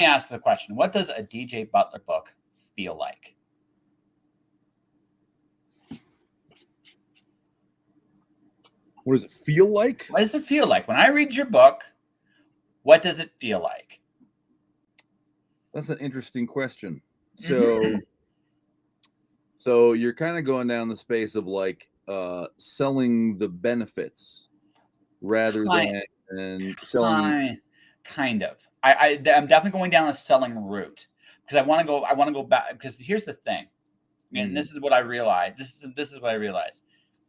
ask the question: what does a DJ Butler book feel like? What does it feel like? What does it feel like when I read your book? What does it feel like? That's an interesting question. So you're kind of going down the space of like selling the benefits rather than selling. Kind of. I'm definitely going down a selling route because I want to go back because here's the thing, and this is what I realized. This is what I realized.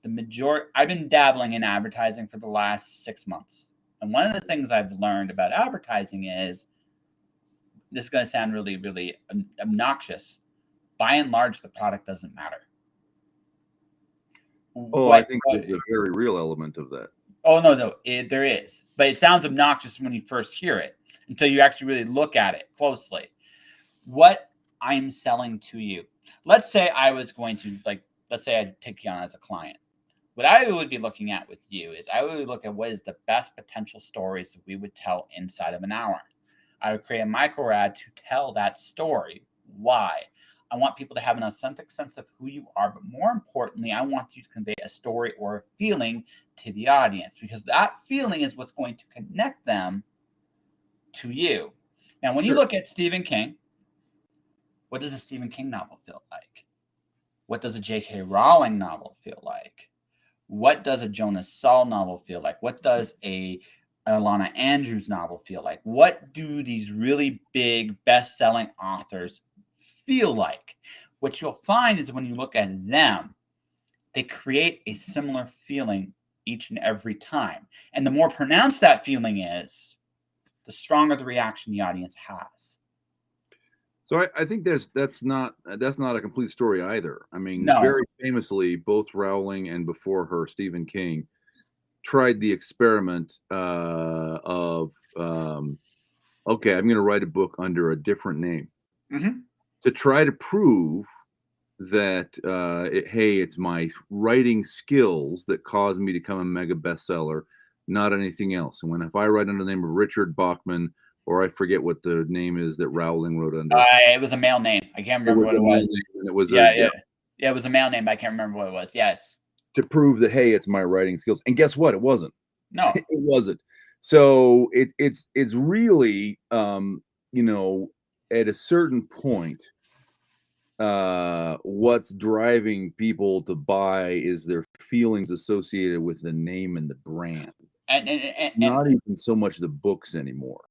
I've been dabbling in advertising for the last 6 months, and one of the things I've learned about advertising is this is going to sound really, really obnoxious. By and large, the product doesn't matter. I think there's a very real element of that. Oh, no, there is. But it sounds obnoxious when you first hear it until you actually really look at it closely. What I'm selling to you. Let's say I was going to, let's say I take you on as a client. What I would be looking at with you is I would look at what is the best potential stories that we would tell inside of an hour. I would create a micro ad to tell that story. Why? I want people to have an authentic sense of who you are, but more importantly, I want you to convey a story or a feeling to the audience because that feeling is what's going to connect them to you. Now, when you look at Stephen King, what does a Stephen King novel feel like? What does a J.K. Rowling novel feel like? What does a Jonas Saul novel feel like? What does a Alana Andrews novel feel like? What do these really big best-selling authors feel like? What you'll find is when you look at them, they create a similar feeling each and every time. And the more pronounced that feeling is, the stronger the reaction the audience has. So I think that's not a complete story either. I mean, very famously, both Rowling and before her, Stephen King, tried the experiment of okay, I'm going to write a book under a different name to try to prove that hey, it's my writing skills that caused me to become a mega bestseller, not anything else. And if I write under the name of Richard Bachman, or I forget what the name is that Rowling wrote under. It was a male name. I can't remember what it was. It was yeah, it was a male name. But I can't remember what it was. Yes. To prove that, hey, it's my writing skills. And guess what? It wasn't. No, it wasn't. So it's really, you know, at a certain point, what's driving people to buy is their feelings associated with the name and the brand. And not even so much the books anymore.